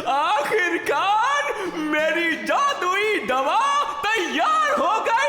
आखिरकार मेरी जादुई दवा तैयार हो गई।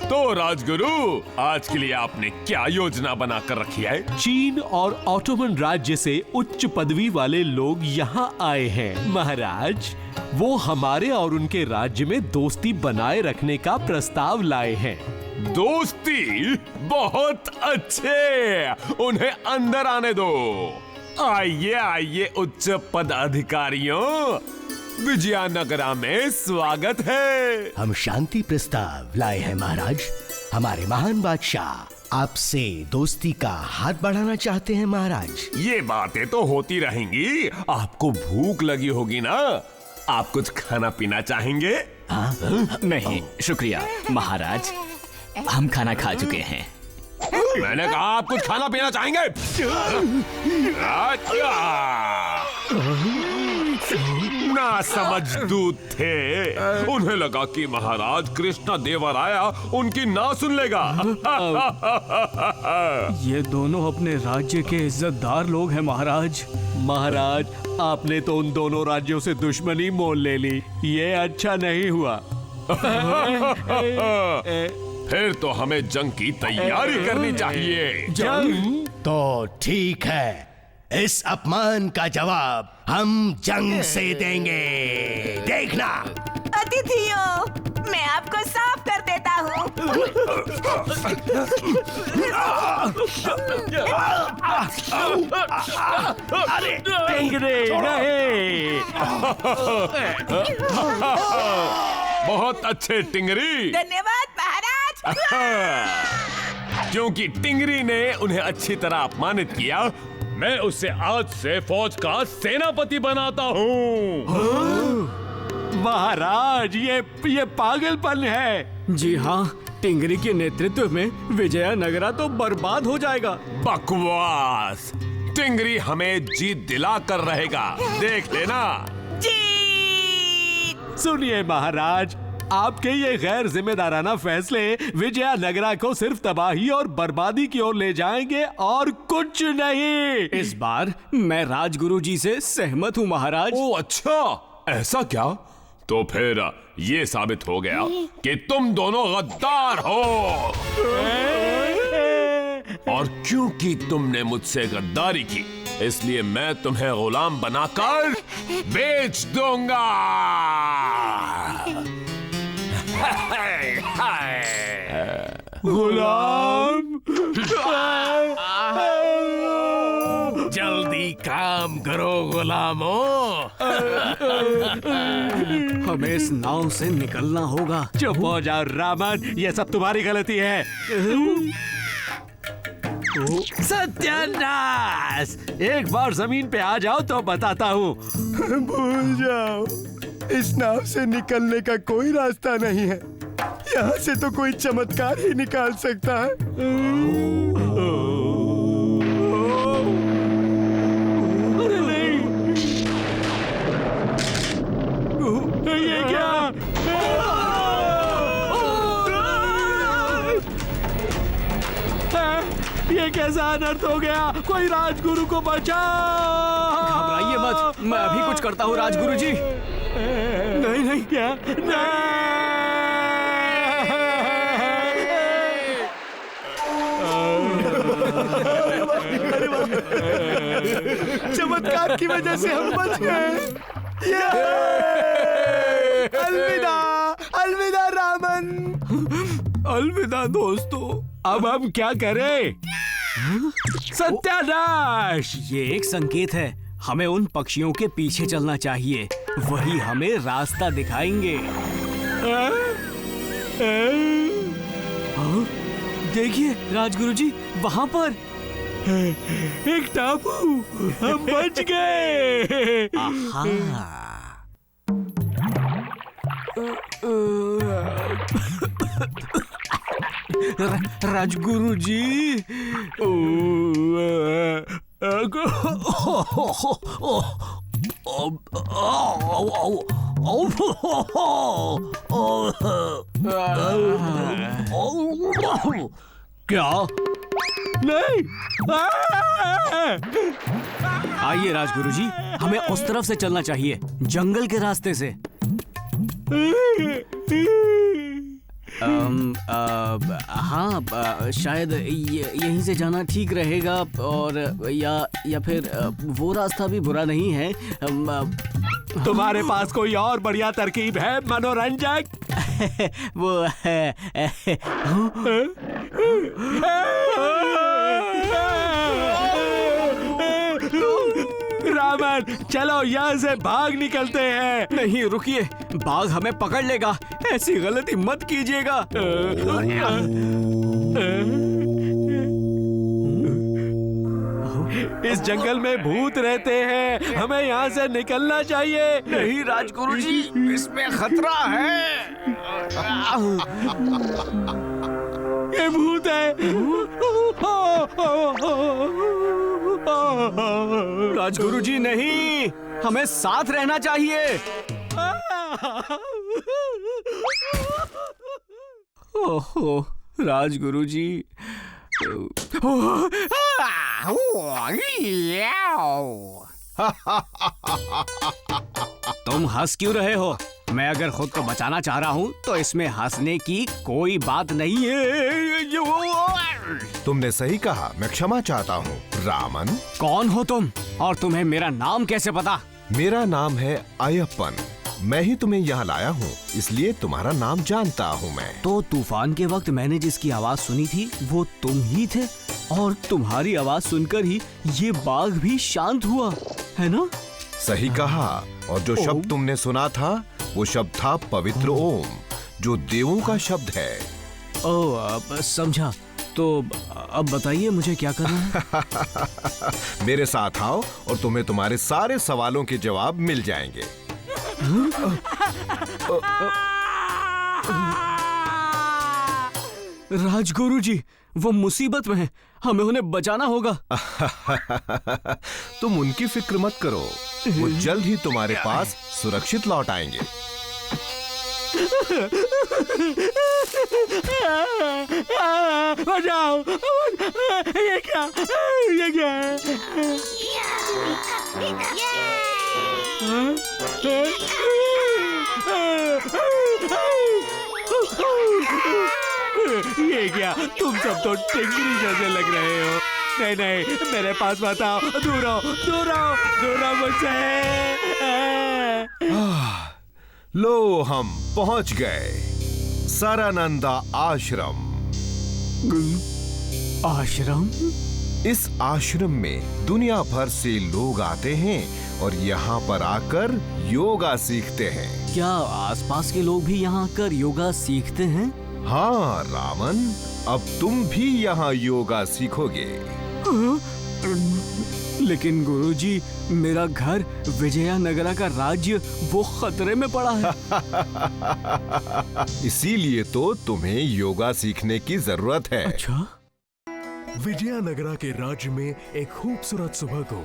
तो राजगुरु, आज के लिए आपने क्या योजना बनाकर रखी है? चीन और ऑटोमन राज्य से उच्च पदवी वाले लोग यहाँ आए हैं महाराज। वो हमारे और उनके राज्य में दोस्ती बनाए रखने का प्रस्ताव लाए हैं। दोस्ती? बहुत अच्छे, उन्हें अंदर आने दो। आइए आइए उच्च पद अधिकारियों, विजयनगरा में स्वागत है। हम शांति प्रस्ताव लाए हैं महाराज। हमारे महान बादशाह आपसे दोस्ती का हाथ बढ़ाना चाहते हैं महाराज। ये बातें तो होती रहेंगी, आपको भूख लगी होगी ना? आप कुछ खाना पीना चाहेंगे? नहीं शुक्रिया महाराज, हम खाना खा चुके हैं। मैंने कहा आप कुछ खाना पीना चाहेंगे? ना समझ दूत थे, उन्हें लगा कि महाराज कृष्ण देवराया उनकी ना सुन लेगा। ये दोनों अपने राज्य के इज्जतदार लोग हैं महाराज। महाराज, आपने तो उन दोनों राज्यों से दुश्मनी मोल ले ली, ये अच्छा नहीं हुआ। फिर तो हमें जंग की तैयारी करनी चाहिए। जंग? तो ठीक है, इस अपमान का जवाब हम जंग से देंगे, देखना। अतिथियों, मैं आपको साफ कर देता हूँ। अरे नहीं। बहुत अच्छे टिंगरी। धन्यवाद महाराज। क्योंकि टिंगरी ने उन्हें अच्छी तरह अपमानित किया, मैं उसे आज से फौज का सेनापति बनाता हूँ। महाराज, ये पागलपन है। जी हाँ, टिंगरी के नेतृत्व में विजयनगरा तो बर्बाद हो जाएगा। बकवास, टिंगरी हमें जीत दिला कर रहेगा, देख लेना। सुनिए महाराज, आपके ये गैर जिम्मेदाराना फैसले विजयनगरा को सिर्फ तबाही और बर्बादी की ओर ले जाएंगे और कुछ नहीं। इस बार मैं राजगुरु जी से सहमत हूँ महाराज। ओह अच्छा, ऐसा क्या? तो फिर ये साबित हो गया कि तुम दोनों गद्दार हो। और क्योंकि तुमने मुझसे गद्दारी की, इसलिए मैं तुम्हें गुलाम बनाकर बेच दूंगा। गुलाम? जल्दी काम करो गुलामों। हमें इस नाव से निकलना होगा। चुप हो जाओ रामन, ये सब तुम्हारी गलती है। सत्यानाश! एक बार जमीन पे आ जाओ तो बताता हूँ। भूल जाओ, इस नाव से निकलने का कोई रास्ता नहीं है। यहाँ से तो कोई चमत्कार ही निकाल सकता है। ये क्या? ये कैसा अनर्थ हो गया? कोई राजगुरु को बचाओ! घबराइए मत, मैं अभी कुछ करता हूँ राजगुरु जी। नहीं क्या? नहीं! चमत्कार की वजह से हम बच गए। अलविदा, अलविदा रामन। अलविदा दोस्तों। अब हम क्या करें? सत्यानाश! ये एक संकेत है, हमें उन पक्षियों के पीछे चलना चाहिए, वही हमें रास्ता दिखाएंगे। देखिए राजगुरुजी, वहाँ पर एक टापू, हम बच गए। राजगुरुजी, क्या? नहीं। आइए राजगुरुजी, हमें उस तरफ से चलना चाहिए, जंगल के रास्ते से। हाँ, शायद यहीं से जाना ठीक रहेगा, और या फिर वो रास्ता भी बुरा नहीं है। तुम्हारे पास कोई और बढ़िया तरकीब है मनोरंजक? वो रामन, चलो यहाँ से भाग निकलते हैं। नहीं, रुकिए, बाघ हमें पकड़ लेगा, ऐसी गलती मत कीजिएगा। इस जंगल में भूत रहते हैं, हमें यहाँ से निकलना चाहिए। नहीं राजगुरुजी, इसमें खतरा है। ये भूत है। राजगुरुजी नहीं, हमें साथ रहना चाहिए। ओहो राजगुरुजी। तुम हंस क्यों रहे हो? मैं अगर खुद को बचाना चाह रहा हूँ तो इसमें हंसने की कोई बात नहीं है। तुमने सही कहा, मैं क्षमा चाहता हूँ। रामन, कौन हो तुम, और तुम्हें मेरा नाम कैसे पता? मेरा नाम है अयप्पन। मैं ही तुम्हें यहाँ लाया हूँ, इसलिए तुम्हारा नाम जानता हूँ मैं। तो तूफान के वक्त मैंने जिसकी आवाज सुनी थी वो तुम ही थे, और तुम्हारी आवाज सुनकर ही ये बाघ भी शांत हुआ, है ना? सही कहा, और जो शब्द तुमने सुना था वो शब्द था पवित्र ओम, जो देवों का शब्द है। ओह, अब समझा। तो अब बताइए मुझे क्या करना है? मेरे साथ आओ और तुम्हें तुम्हारे सारे सवालों के जवाब मिल जाएंगे। राजगुरुजी, वो मुसीबत में है, हमें उन्हें बचाना होगा। तुम उनकी फिक्र मत करो, वो जल्द ही तुम्हारे पास सुरक्षित लौट आएंगे। बचाओ! ये क्या? ये क्या? ये क्या? तुम सब तो टिंगरी जैसे लग रहे हो। नहीं नहीं, मेरे पास मत आओ, दूर रहो, दूर रहो, दूर रहो मुझसे। लो, हम पहुंच गए सारानंदा आश्रम। आश्रम? इस आश्रम में दुनिया भर से लोग आते हैं और यहाँ पर आकर योगा सीखते हैं। क्या आसपास के लोग भी यहाँ आकर योगा सीखते हैं? हाँ रामन, अब तुम भी यहाँ योगा सीखोगे। लेकिन गुरुजी, मेरा घर विजयनगरा का राज्य वो खतरे में पड़ा है। इसीलिए तो तुम्हें योगा सीखने की जरूरत है। अच्छा? विजयनगरा के राज्य में एक खूबसूरत सुबह को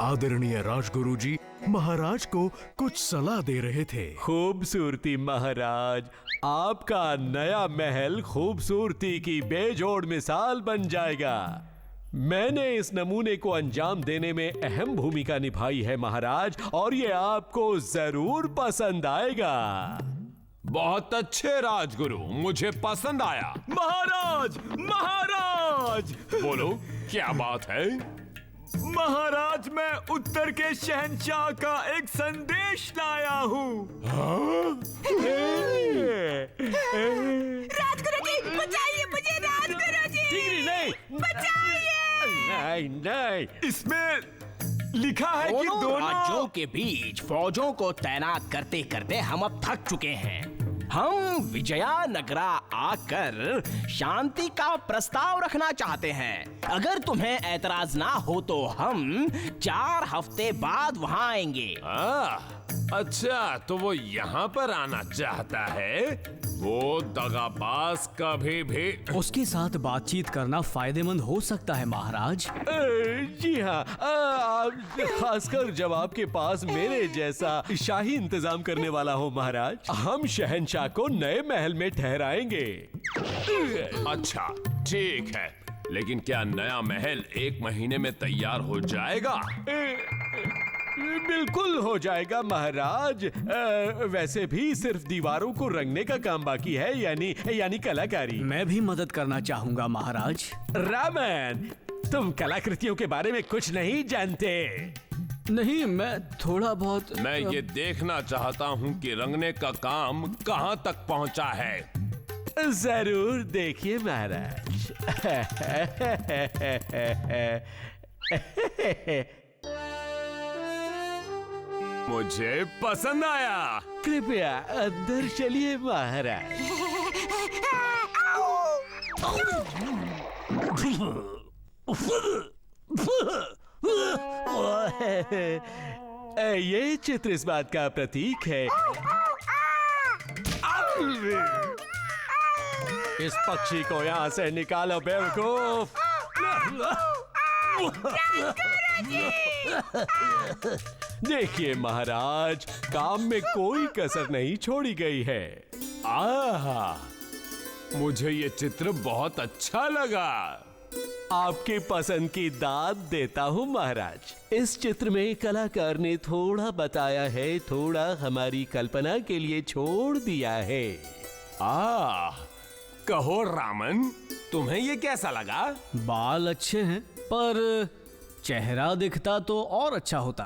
आदरणीय राजगुरुजी महाराज को कुछ सलाह दे रहे थे। खूबसूरती महाराज, आपका नया महल खूबसूरती की बेजोड़ मिसाल बन जाएगा। मैंने इस नमूने को अंजाम देने में अहम भूमिका निभाई है महाराज, और ये आपको जरूर पसंद आएगा। बहुत अच्छे राजगुरु, मुझे पसंद आया। महाराज, महाराज! बोलो। क्या बात है? महाराज, मैं उत्तर के शहंशाह का एक संदेश लाया हूँ। राजगुरु जी, बचाइए मुझे, राजगुरु जी नहीं, बचाइए। नहीं, इसमें लिखा है कि दोनों दोनों राज्यों के बीच फौजों को तैनात करते करते हम अब थक चुके हैं। हम विजयानगरा आकर शांति का प्रस्ताव रखना चाहते हैं। अगर तुम्हें ऐतराज ना हो तो हम 4 हफ्ते बाद वहाँ आएंगे। अच्छा, तो वो यहाँ पर आना चाहता है? वो दगाबाज कभी भी उसके साथ बातचीत करना फायदेमंद हो सकता है महाराज। जी हाँ, खासकर जब आपके पास मेरे जैसा शाही इंतजाम करने वाला हो महाराज। हम शहंशाह को नए महल में ठहराएंगे। अच्छा, ठीक है, लेकिन क्या नया महल 1 महीने में तैयार हो जाएगा? बिल्कुल हो जाएगा महाराज। वैसे भी सिर्फ दीवारों को रंगने का काम बाकी है, यानी कलाकारी। मैं भी मदद करना चाहूंगा महाराज। रामन, तुम कलाकृतियों के बारे में कुछ नहीं जानते। नहीं, मैं थोड़ा बहुत। मैं ये देखना चाहता हूँ कि रंगने का काम कहाँ तक पहुँचा है। जरूर देखिए महाराज। मुझे पसंद आया। कृपया अंदर चलिए महाराज। ये चित्र इस बात का प्रतीक है। इस पक्षी को यहाँ से निकालो बेवकूफ। देखिए महाराज, काम में कोई कसर नहीं छोड़ी गई है। मुझे ये चित्र बहुत अच्छा लगा। आपकी पसंद की दाद देता हूँ महाराज। इस चित्र में कलाकार ने थोड़ा बताया है, थोड़ा हमारी कल्पना के लिए छोड़ दिया है। कहो रामन, तुम्हें ये कैसा लगा? बाल अच्छे हैं, पर चेहरा दिखता तो और अच्छा होता।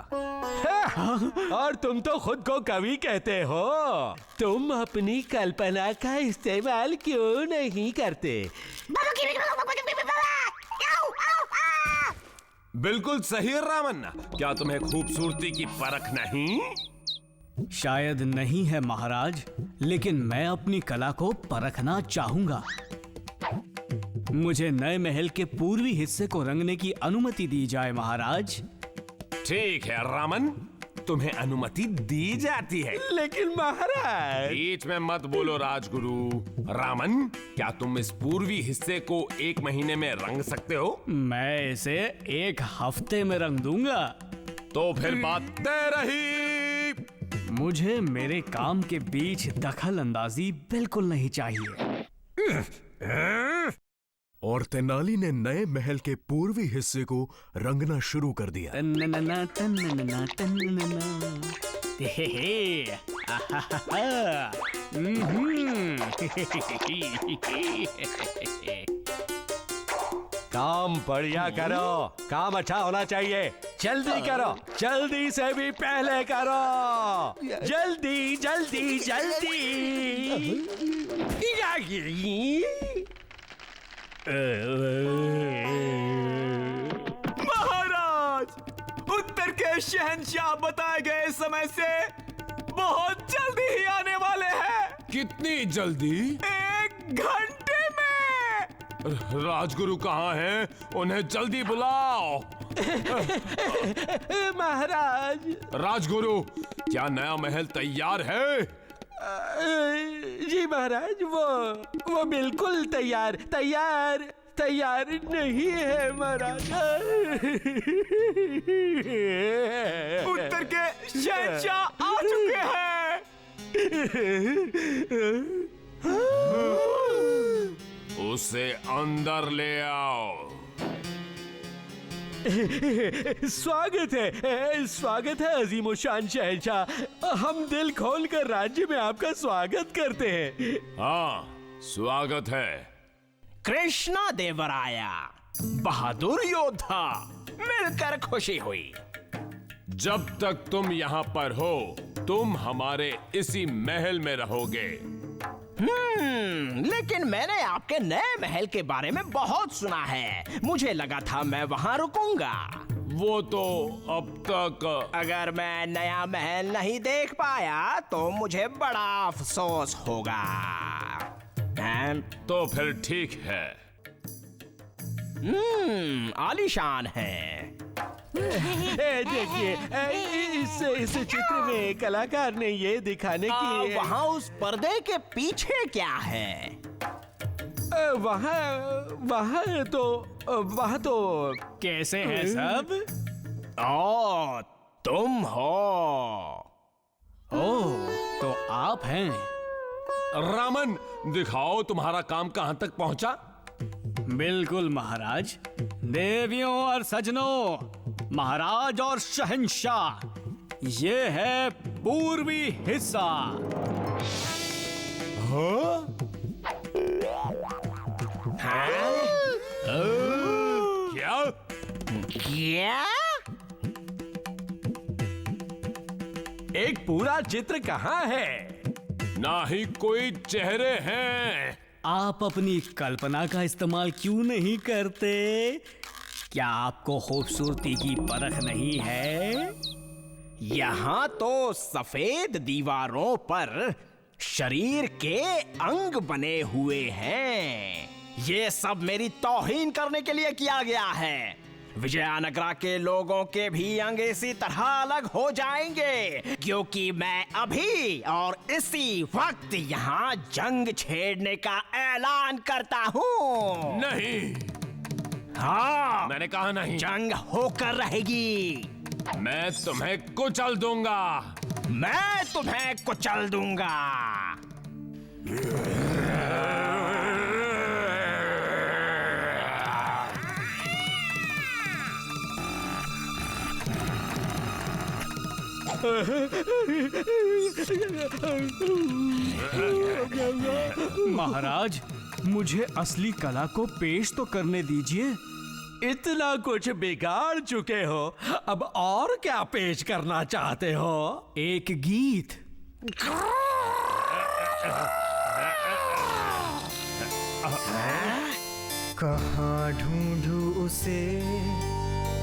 और तुम तो खुद को कवि कहते हो। तुम अपनी कल्पना का इस्तेमाल क्यों नहीं करते? बिल्कुल सही रामन। क्या तुम्हें खूबसूरती की परख नहीं? शायद नहीं है महाराज, लेकिन मैं अपनी कला को परखना चाहूंगा। मुझे नए महल के पूर्वी हिस्से को रंगने की अनुमति दी जाए महाराज। ठीक है रामन, तुम्हें अनुमति दी जाती है। लेकिन महाराज। बीच में मत बोलो राजगुरु। रामन, क्या तुम इस पूर्वी हिस्से को 1 महीने में रंग सकते हो? मैं इसे 1 हफ्ते में रंग दूंगा। तो फिर बात तय रही। मुझे मेरे काम के बीच दखल अंदाजी बिल्कुल नहीं चाहिए। और तेनाली ने नए महल के पूर्वी हिस्से को रंगना शुरू कर दिया। तन्ननना, तन्ननना, तन्ननना। हे आहाहा। काम बढ़िया करो, काम अच्छा होना चाहिए। जल्दी करो, जल्दी से भी पहले करो। जल्दी जल्दी जल्दी। महाराज, उत्तर के शहंशाह बताए गए समय से बहुत जल्दी ही आने वाले हैं। कितनी जल्दी? 1 घंटे में। राजगुरु कहाँ हैं? उन्हें जल्दी बुलाओ। महाराज। राजगुरु, क्या नया महल तैयार है? जी महाराज, वो बिल्कुल तैयार नहीं है महाराज। उत्तर के शहंशाह आ चुके हैं। उसे अंदर ले आओ। स्वागत है अजीम शान शहंशाह। हम दिल खोल कर राज्य में आपका स्वागत करते हैं। हाँ, स्वागत है। कृष्णा देवराया, बहादुर योद्धा, मिलकर खुशी हुई। जब तक तुम यहाँ पर हो तुम हमारे इसी महल में रहोगे। लेकिन मैंने आपके नए महल के बारे में बहुत सुना है। मुझे लगा था मैं वहाँ रुकूंगा। वो तो अब तक। अगर मैं नया महल नहीं देख पाया तो मुझे बड़ा अफसोस होगा। तो फिर ठीक है। आलीशान है। देखिए, इस चित्र में कलाकार ने ये दिखाने के लिए वहाँ उस पर्दे के पीछे क्या है? वहाँ तो कैसे है सब? ओ, तुम हो। ओह, तो आप हैं। रामन, दिखाओ तुम्हारा काम कहाँ तक पहुँचा। बिल्कुल महाराज। देवियों और सजनों, महाराज और शहंशाह, ये है पूर्वी हिस्सा। क्या? क्या? एक पूरा चित्र कहाँ है? ना ही कोई चेहरे हैं। आप अपनी कल्पना का इस्तेमाल क्यों नहीं करते? क्या आपको खूबसूरती की परख नहीं है? यहाँ तो सफेद दीवारों पर शरीर के अंग बने हुए हैं। ये सब मेरी तौहीन करने के लिए किया गया है। विजयनगरा के लोगों के भी अंग इसी तरह अलग हो जाएंगे, क्योंकि मैं अभी और इसी वक्त यहाँ जंग छेड़ने का ऐलान करता हूँ। नहीं। हाँ, मैंने कहा नहीं। जंग होकर रहेगी। मैं तुम्हें कुचल दूंगा। मैं तुम्हें कुचल दूंगा। महाराज, मुझे असली कला को पेश तो करने दीजिए। इतना कुछ बिगाड़ चुके हो, अब और क्या पेश करना चाहते हो? एक गीत। कहाँ ढूंढूं उसे,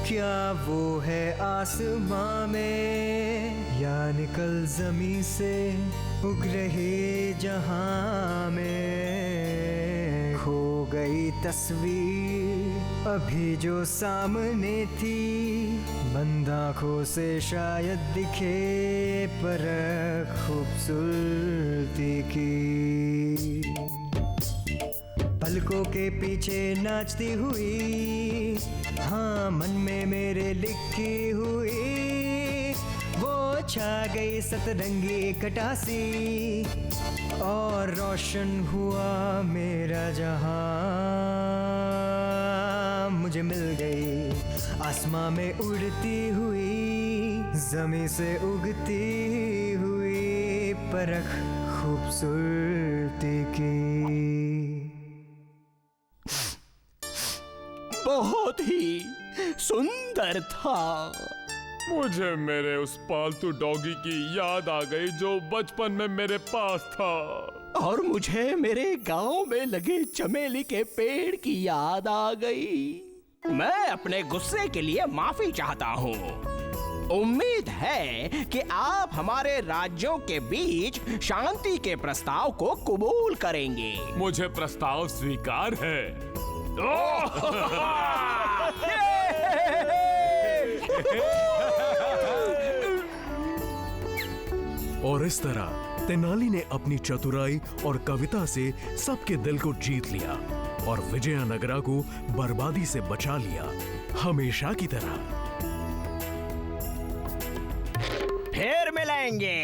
क्या वो है आसमां में, या निकल जमी से उग रहे जहां में। खो गई तस्वीर अभी जो सामने थी, बंद आँखों से शायद दिखे पर खूबसूरती की। पलकों के पीछे नाचती हुई, हाँ मन में मेरे लिखी हुई, वो छा गई सतरंगी कटासी और रोशन हुआ मेरा जहां। मुझे मिल गई आसमां में उड़ती हुई, जमी से उगती हुई परख खूबसूरती की। बहुत ही सुंदर था। मुझे मेरे उस पालतू डॉगी की याद आ गई जो बचपन में मेरे पास था। और मुझे मेरे गांव में लगे चमेली के पेड़ की याद आ गई। मैं अपने गुस्से के लिए माफी चाहता हूँ। उम्मीद है कि आप हमारे राज्यों के बीच शांति के प्रस्ताव को कबूल करेंगे। मुझे प्रस्ताव स्वीकार है। और इस तरह तेनाली ने अपनी चतुराई और कविता से सबके दिल को जीत लिया और विजयनगरा को बर्बादी से बचा लिया, हमेशा की तरह। फिर मिलेंगे।